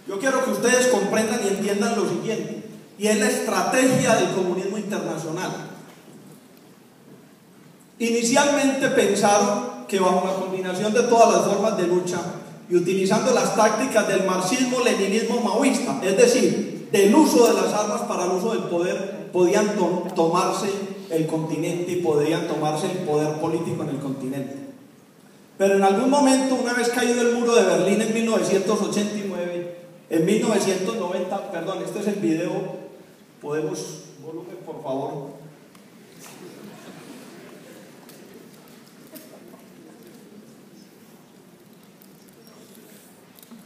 Yo quiero que ustedes comprendan y entiendan lo siguiente, y es la estrategia del comunismo internacional. Inicialmente pensaron que bajo la combinación de todas las formas de lucha y utilizando las tácticas del marxismo-leninismo maoísta, es decir, del uso de las armas para el uso del poder, podían tomarse el continente y podían tomarse el poder político en el continente. Pero en algún momento, una vez caído el muro de Berlín en 1989, en 1990, perdón, este es el video, podemos, volumen por favor.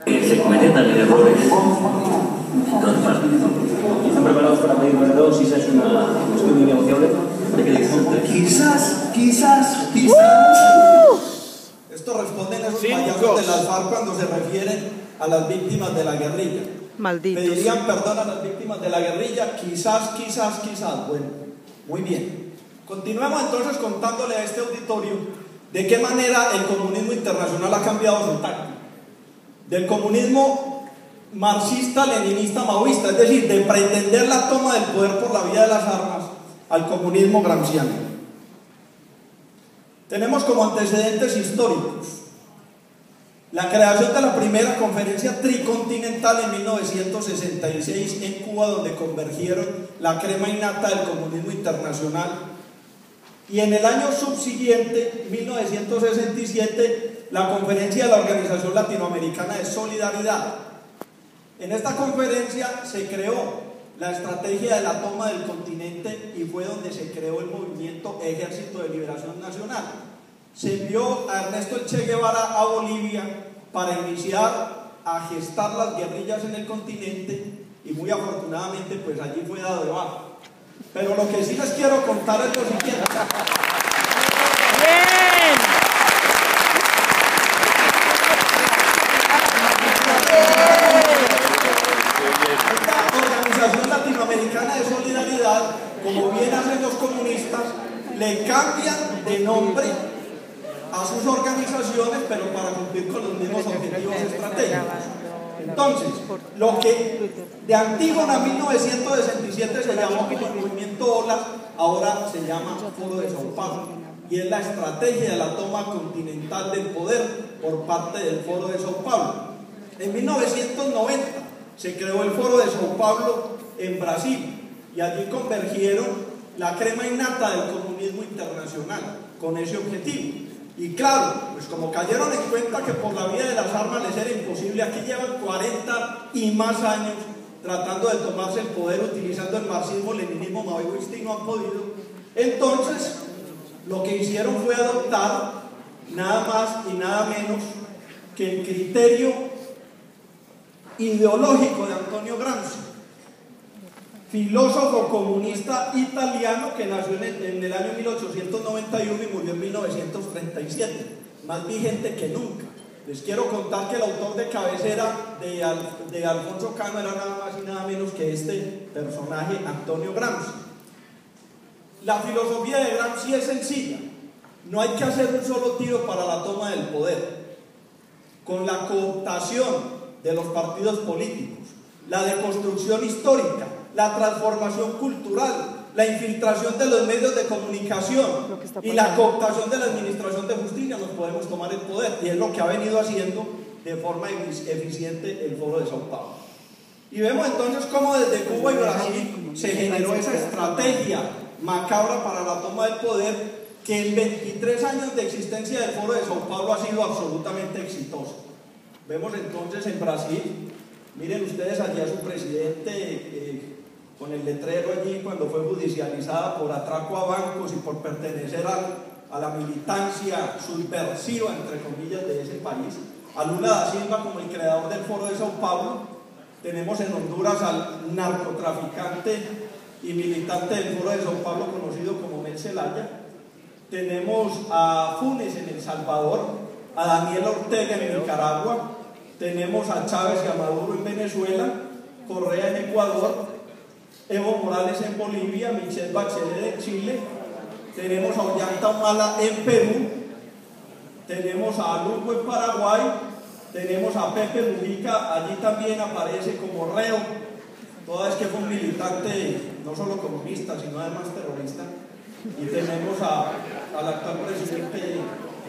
Se cometen también errores en todas partes. ¿Están preparados para pedir más dosis? ¿Es una cuestión innegociable? Quizás. Esto responden esos payasos de las FARC cuando se refieren a las víctimas de la guerrilla. Malditos. Pedirían perdón a las víctimas de la guerrilla, quizás. Bueno, muy bien. Continuemos entonces contándole a este auditorio de qué manera el comunismo internacional ha cambiado su táctica. Del comunismo marxista, leninista, maoísta, es decir, de pretender la toma del poder por la vía de las armas, al comunismo gramsciano. Tenemos como antecedentes históricos la creación de la primera conferencia tricontinental en 1966 en Cuba, donde convergieron la crema innata del comunismo internacional, y en el año subsiguiente, 1967, la conferencia de la Organización Latinoamericana de Solidaridad. En esta conferencia se creó la estrategia de la toma del continente y fue donde se creó el movimiento Ejército de Liberación Nacional. Se envió a Ernesto El Che Guevara a Bolivia para iniciar a gestar las guerrillas en el continente y muy afortunadamente pues allí fue dado de baja. Pero lo que sí les quiero contar es lo siguiente. ¡Bien! Esta Organización Latinoamericana de Solidaridad, como bien hacen los comunistas, le cambian de nombre a sus organizaciones, pero para cumplir con los mismos objetivos estratégicos. Entonces, lo que de Antígona 1967 se llamó como el movimiento Olas, ahora se llama Foro de Sao Paulo, y es la estrategia de la toma continental del poder por parte del Foro de Sao Paulo. En 1990 se creó el Foro de Sao Paulo en Brasil, y allí convergieron la crema innata del comunismo internacional con ese objetivo. Y claro, pues como cayeron en cuenta que por la vía de las armas les era imposible, aquí llevan 40 y más años tratando de tomarse el poder utilizando el marxismo, leninismo, maoísta y no han podido. Entonces, lo que hicieron fue adoptar nada más y nada menos que el criterio ideológico de Antonio Gramsci, filósofo comunista italiano que nació en el año 1891 y murió en 1937, más vigente que nunca. Les quiero contar que el autor de cabecera de Alfonso Cano era nada más y nada menos que este personaje, Antonio Gramsci. La filosofía de Gramsci es sencilla: no hay que hacer un solo tiro para la toma del poder. Con la cooptación de los partidos políticos, la deconstrucción histórica, la transformación cultural, la infiltración de los medios de comunicación y la cooptación de la administración de justicia nos podemos tomar el poder, y es lo que ha venido haciendo de forma eficiente el Foro de Sao Paulo. Y vemos entonces cómo desde Cuba y Brasil se generó esa estrategia macabra para la toma del poder, que en 23 años de existencia del Foro de Sao Paulo ha sido absolutamente exitosa. Vemos entonces en Brasil, miren ustedes allí a su presidente con el letrero allí cuando fue judicializada por atraco a bancos y por pertenecer a la militancia subversiva, entre comillas, de ese país. A Lula da Silva como el creador del Foro de Sao Paulo. Tenemos en Honduras al narcotraficante y militante del Foro de Sao Paulo conocido como Mel Zelaya. Tenemos a Funes en El Salvador, a Daniel Ortega en Nicaragua, tenemos a Chávez y a Maduro en Venezuela, Correa en Ecuador, Evo Morales en Bolivia, Michelle Bachelet en Chile, tenemos a Ollanta Humala en Perú, tenemos a Lugo en Paraguay, tenemos a Pepe Mujica, allí también aparece como reo, toda vez que fue un militante no solo comunista, sino además terrorista. Y tenemos al actual presidente de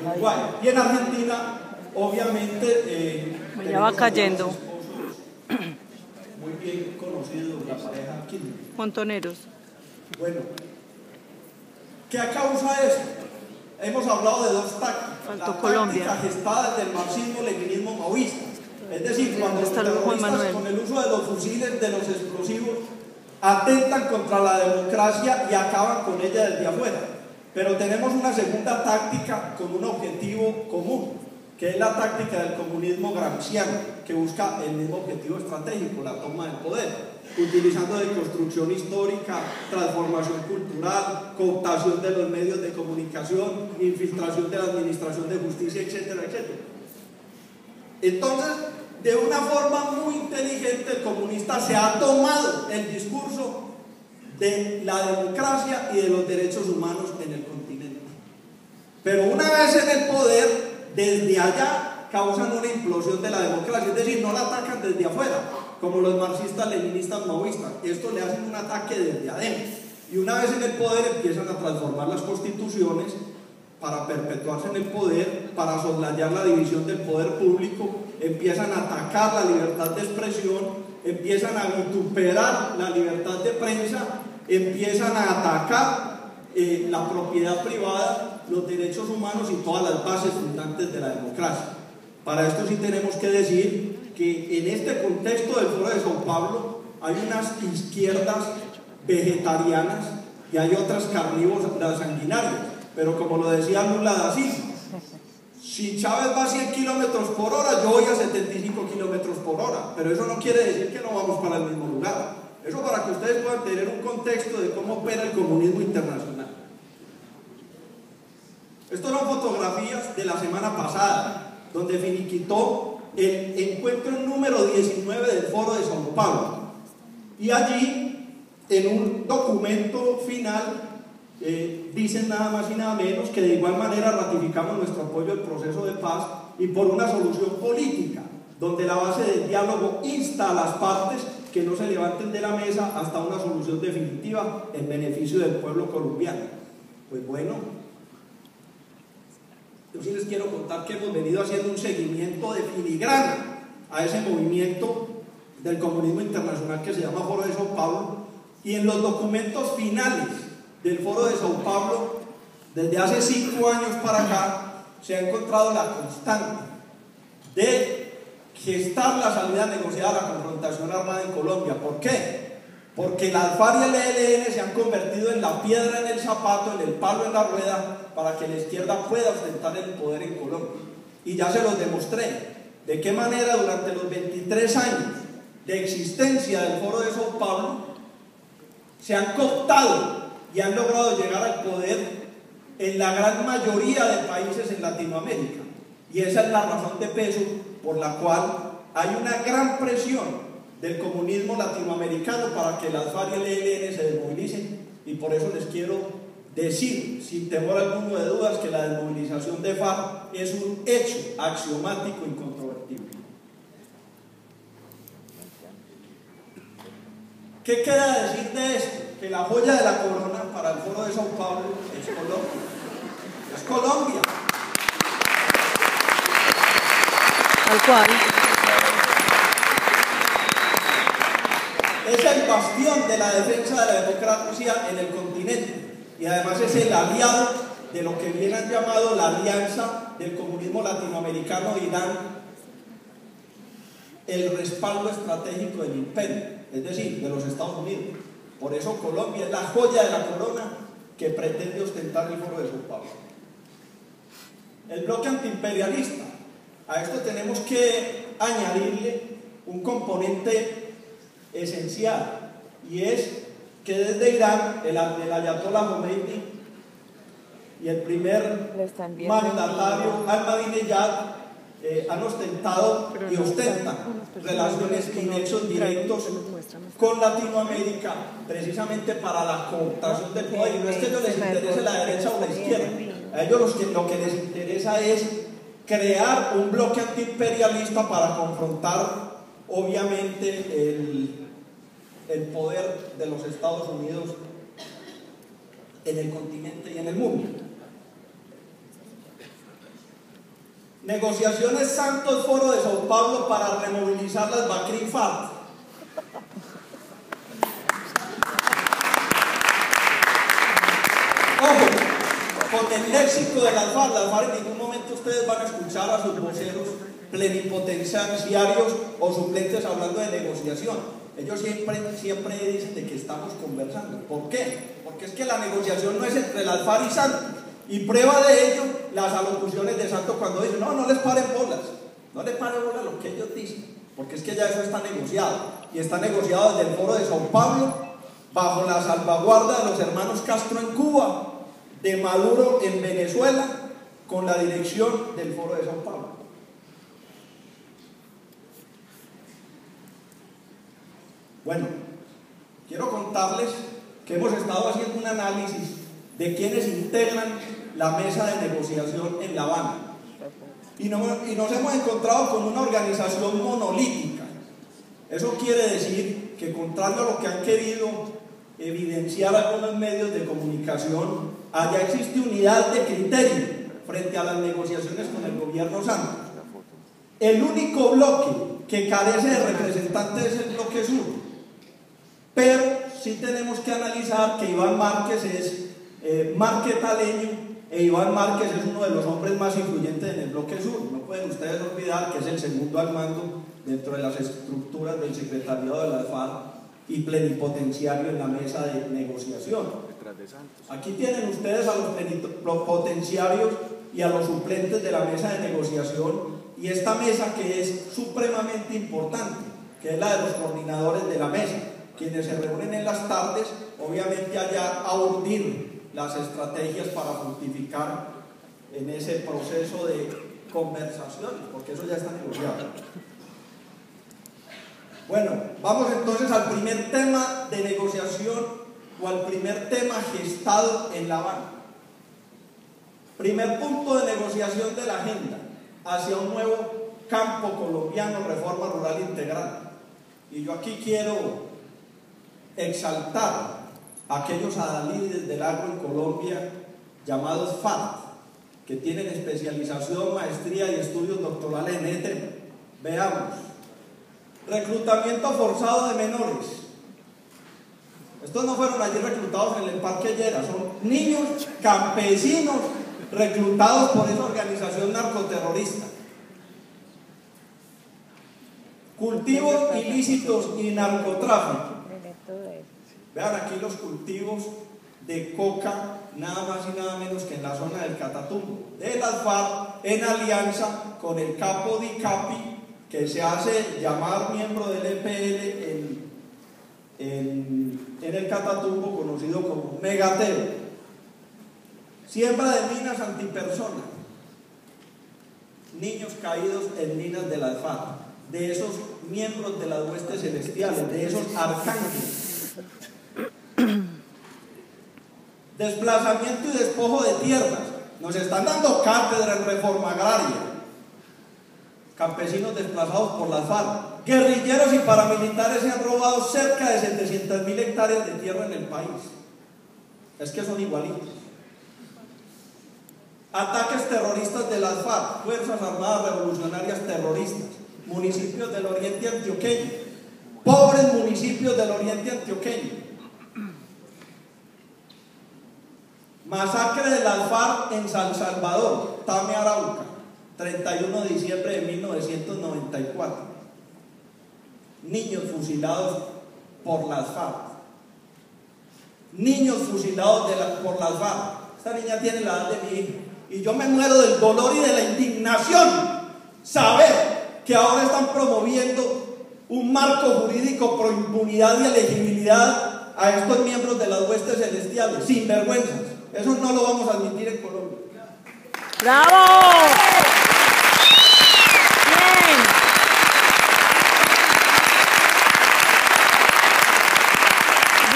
Uruguay. Y en Argentina, obviamente, ya va cayendo. Muy bien conocidos, la pareja Kirchner. Montoneros. Bueno, ¿qué causa eso? Hemos hablado de dos tácticas. Faltó la Colombia. táctica gestada desde el marxismo-leninismo maoísta. Es decir, cuando los está Juan terroristas Manuel? con el uso de los fusiles, de los explosivos, atentan contra la democracia y acaban con ella desde afuera. Pero tenemos una segunda táctica con un objetivo común, que es la táctica del comunismo gramsciano, que busca el mismo objetivo estratégico, la toma del poder, utilizando deconstrucción histórica, transformación cultural, cooptación de los medios de comunicación, infiltración de la administración de justicia, etcétera, etcétera. Entonces, de una forma muy inteligente, el comunista se ha tomado el discurso de la democracia y de los derechos humanos en el continente. Pero una vez en el poder, desde allá causan una implosión de la democracia, es decir, no la atacan desde afuera, como los marxistas, leninistas, maoístas. Estos le hacen un ataque desde adentro. Y una vez en el poder empiezan a transformar las constituciones para perpetuarse en el poder, para soslayar la división del poder público, empiezan a atacar la libertad de expresión, empiezan a vituperar la libertad de prensa, empiezan a atacar la propiedad privada, los derechos humanos y todas las bases fundantes de la democracia. Para esto sí tenemos que decir que en este contexto del Foro de Sao Paulo hay unas izquierdas vegetarianas y hay otras carnívoras sanguinarias, pero como lo decía Lula da Silva, si Chávez va a 100 kilómetros por hora, yo voy a 75 kilómetros por hora, pero eso no quiere decir que no vamos para el mismo lugar. Eso para que ustedes puedan tener un contexto de cómo opera el comunismo internacional. Estas son fotografías de la semana pasada, donde finiquitó el encuentro número 19 del Foro de Sao Paulo. Y allí, en un documento final, dicen nada más y nada menos que de igual manera ratificamos nuestro apoyo al proceso de paz y por una solución política, donde la base del diálogo insta a las partes que no se levanten de la mesa hasta una solución definitiva en beneficio del pueblo colombiano. Pues bueno, yo sí les quiero contar que hemos venido haciendo un seguimiento de filigrana a ese movimiento del comunismo internacional que se llama Foro de Sao Paulo, y en los documentos finales del Foro de Sao Paulo, desde hace 5 años para acá, se ha encontrado la constante de gestar la salida negociada a la confrontación armada en Colombia. ¿Por qué? Porque las FARC y el ELN se han convertido en la piedra en el zapato, en el palo en la rueda, para que la izquierda pueda ostentar el poder en Colombia. Y ya se los demostré. De qué manera durante los 23 años de existencia del Foro de Sao Paulo se han cooptado y han logrado llegar al poder en la gran mayoría de países en Latinoamérica. Y esa es la razón de peso por la cual hay una gran presión del comunismo latinoamericano para que las FARC y el ELN se desmovilicen. Y por eso les quiero decir, sin temor alguno de dudas, que la desmovilización de FARC es un hecho axiomático incontrovertible. ¿Qué queda decir de esto? Que la joya de la corona para el Foro de Sao Paulo es Colombia. Es Colombia. Tal cual. Es el bastión de la defensa de la democracia en el continente. Y además es el aliado de lo que bien han llamado la alianza del comunismo latinoamericano y dan el respaldo estratégico del imperio, es decir, de los Estados Unidos. Por eso Colombia es la joya de la corona que pretende ostentar el Foro de Sao Paulo. El bloque antiimperialista, a esto tenemos que añadirle un componente esencial, y es que desde Irán el ayatollah Khomeini y el primer mandatario Ahmadinejad han ostentado y ostentan relaciones y nexos directos con Latinoamérica, precisamente para la cooptación del poder. Y no es que a ellos les interese la derecha o la izquierda, a ellos lo que les interesa es crear un bloque antiimperialista para confrontar, obviamente, el poder de los Estados Unidos en el continente y en el mundo. Negociaciones Santos Foro de Sao Paulo para removilizar las Bacri FARC. Ojo, con el léxico de las FARC en ningún momento ustedes van a escuchar a sus voceros plenipotenciarios o suplentes hablando de negociación. Ellos siempre dicen de que estamos conversando. ¿Por qué? Porque es que la negociación no es entre las FARC y Santos. Y prueba de ello, las alocuciones de Santos cuando dicen, no les paren bolas, no les paren bolas lo que ellos dicen, porque es que ya eso está negociado, y está negociado desde el Foro de Sao Paulo, bajo la salvaguarda de los hermanos Castro en Cuba, de Maduro en Venezuela, con la dirección del Foro de Sao Paulo. Bueno, quiero contarles que hemos estado haciendo un análisis de quienes integran la mesa de negociación en La Habana. Y nos hemos encontrado con una organización monolítica. Eso quiere decir que, contrario a lo que han querido evidenciar algunos medios de comunicación, allá existe unidad de criterio frente a las negociaciones con el gobierno Santos. El único bloque que carece de representantes es el bloque sur. Pero sí tenemos que analizar que Iván Márquez es marquetaleño, e Iván Márquez es uno de los hombres más influyentes en el bloque sur. No pueden ustedes olvidar que es el segundo al mando dentro de las estructuras del secretariado de la FARC y plenipotenciario en la mesa de negociación. Aquí tienen ustedes a los plenipotenciarios y a los suplentes de la mesa de negociación, y esta mesa que es supremamente importante, que es la de los coordinadores de la mesa, quienes se reúnen en las tardes, obviamente allá a urdir las estrategias para fructificar en ese proceso de conversación, porque eso ya está negociado. Bueno, vamos entonces al primer tema de negociación o al primer tema gestado en La Habana. Primer punto de negociación de la agenda hacia un nuevo campo colombiano, reforma rural integral. Y yo aquí quiero exaltar a aquellos adalides del agro en Colombia llamados FARC, que tienen especialización, maestría y estudios doctorales en este tema. Veamos. Reclutamiento forzado de menores. Estos no fueron allí reclutados en el Parque Llera, son niños campesinos reclutados por esa organización narcoterrorista. Cultivos ilícitos y narcotráfico. Vean aquí los cultivos de coca, nada más y nada menos que en la zona del Catatumbo, de las FARC, en alianza con el capo Di Capi, que se hace llamar miembro del EPL en el Catatumbo, conocido como Megateo. Siembra de minas antipersonas, niños caídos en minas de las FARC, de esos miembros de las huestes celestiales, de esos arcángeles. Desplazamiento y despojo de tierras. Nos están dando cátedra en reforma agraria. Campesinos desplazados por las FARC. Guerrilleros y paramilitares se han robado cerca de 700.000 hectáreas de tierra en el país. Es que son igualitos. Ataques terroristas de las FARC, Fuerzas Armadas Revolucionarias Terroristas, municipios del oriente antioqueño, pobres municipios del oriente antioqueño. Masacre de las FARC en San Salvador, Tame, Arauca, 31 de diciembre de 1994. Niños fusilados por las FARC. Niños fusilados por las FARC. Esta niña tiene la edad de mi hija. Y yo me muero del dolor y de la indignación saber que ahora están promoviendo un marco jurídico pro impunidad y elegibilidad a estos miembros de las huestes celestiales, sin vergüenzas. Eso no lo vamos a admitir en Colombia. ¡Bravo! Bien.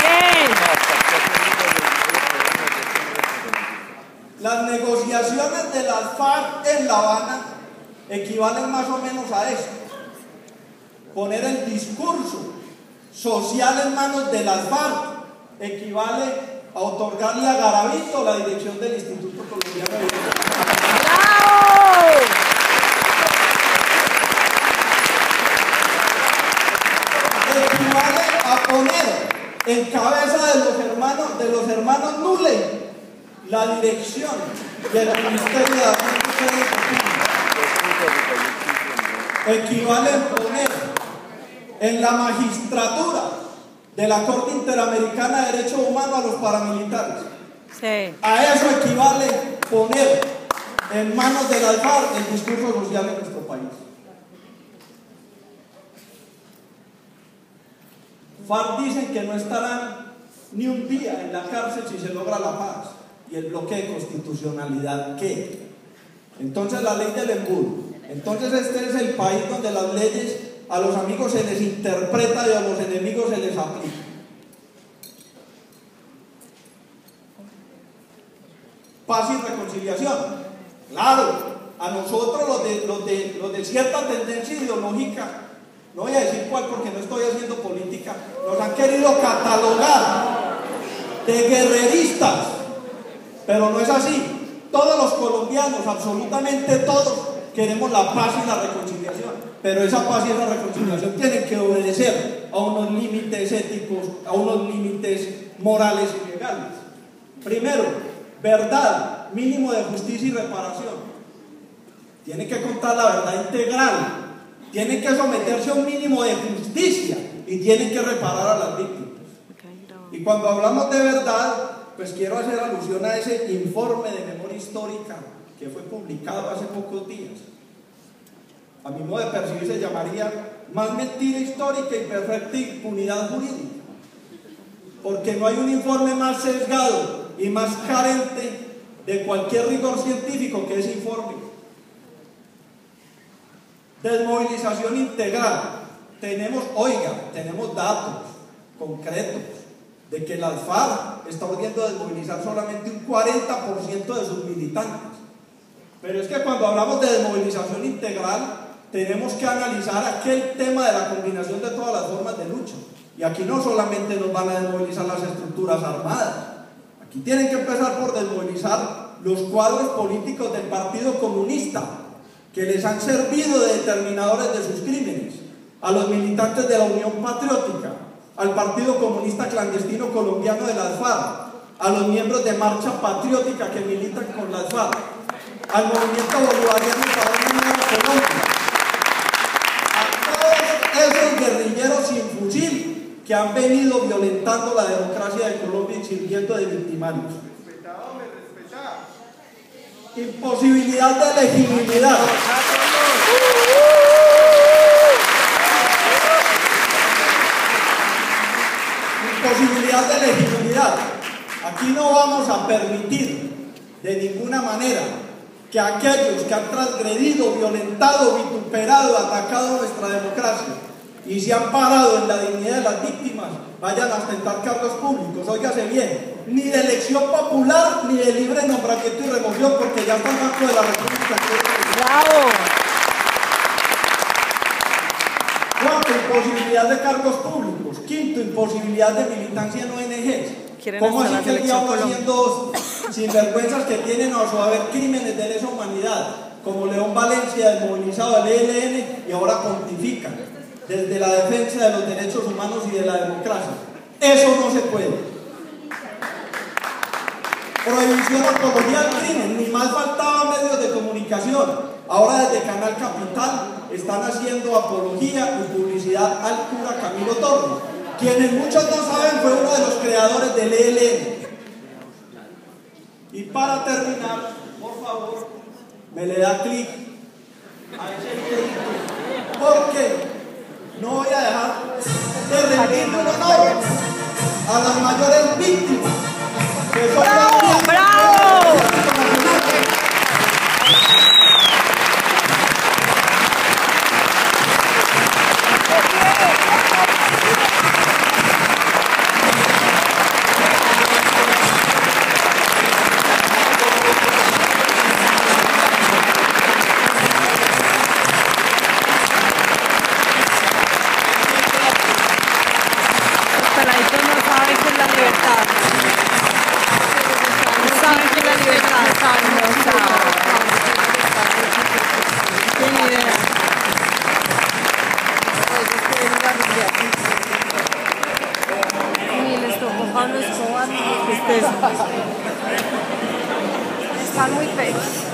Bien. Las negociaciones de las FARC en La Habana equivalen más o menos a esto: poner el discurso social en manos de las FARC equivale a otorgarle a Garavito la dirección del Instituto Colombiano de Bienestar. ¡Bravo! Equivale a poner en cabeza de los hermanos Nule la dirección del Ministerio de Administración Pública. Equivale a poner en la magistratura de la Corte Interamericana de Derechos Humanos a los paramilitares. Sí. A eso equivale poner en manos de las FARC el discurso social en nuestro país. FARC dicen que no estarán ni un día en la cárcel si se logra la paz. ¿Y el bloque de constitucionalidad qué? Entonces la ley del embudo. Entonces este es el país donde las leyes a los amigos se les interpreta y a los enemigos se les aplica. Paz y reconciliación. Claro, a nosotros los de cierta tendencia ideológica, no voy a decir cuál porque no estoy haciendo política, nos han querido catalogar de guerreristas, pero no es así. Todos los colombianos, absolutamente todos, queremos la paz y la reconciliación, pero esa paz y esa reconciliación tienen que obedecer a unos límites éticos, a unos límites morales y legales. Primero, verdad, mínimo de justicia y reparación. Tiene que contar la verdad integral, tiene que someterse a un mínimo de justicia y tiene que reparar a las víctimas. Y cuando hablamos de verdad, pues quiero hacer alusión a ese informe de memoria histórica que fue publicado hace pocos días. A mi modo de percibir se llamaría más mentira histórica y perfecta impunidad jurídica, porque no hay un informe más sesgado y más carente de cualquier rigor científico que ese informe. Desmovilización integral. Tenemos datos concretos de que las FARC está volviendo a desmovilizar solamente un 40% de sus militantes. Pero es que cuando hablamos de desmovilización integral, tenemos que analizar aquel tema de la combinación de todas las formas de lucha. Y aquí no solamente nos van a desmovilizar las estructuras armadas, aquí tienen que empezar por desmovilizar los cuadros políticos del Partido Comunista, que les han servido de determinadores de sus crímenes, a los militantes de la Unión Patriótica, al Partido Comunista Clandestino Colombiano de las FARC, a los miembros de Marcha Patriótica que militan con las FARC, al Movimiento Bolivariano para una Nueva Colombia, a todos esos guerrilleros sin fusil que han venido violentando la democracia de Colombia y sirviendo de victimarios. Imposibilidad de legitimidad. Imposibilidad de legitimidad. Aquí no vamos a permitir de ninguna manera que aquellos que han transgredido, violentado, vituperado, atacado nuestra democracia y se han parado en la dignidad de las víctimas vayan a ostentar cargos públicos. Óigase bien, ni de elección popular ni de libre nombramiento y remoción, porque ya está el Banco de la República. ¡Bravo! Cuarto, imposibilidad de cargos públicos. Quinto, imposibilidad de militancia en ONGs. ¿Cómo así que el diablo haciendo sinvergüenzas que tienen a su haber crímenes de lesa humanidad, como León Valencia, desmovilizado del ELN, y ahora pontifican desde la defensa de los derechos humanos y de la democracia? Eso no se puede. Prohibición o apología al crimen, ni más faltaba medios de comunicación. Ahora desde Canal Capital están haciendo apología y publicidad al cura Camilo Torres, quienes muchos no saben fue uno de los creadores del ELN. Y para terminar, por favor, me le da clic a ese video, porque no voy a dejar de rendirle un honor a las mayores víctimas, que son las ¡Bravo! Pablo Escobar. Tristeza. Están muy feos.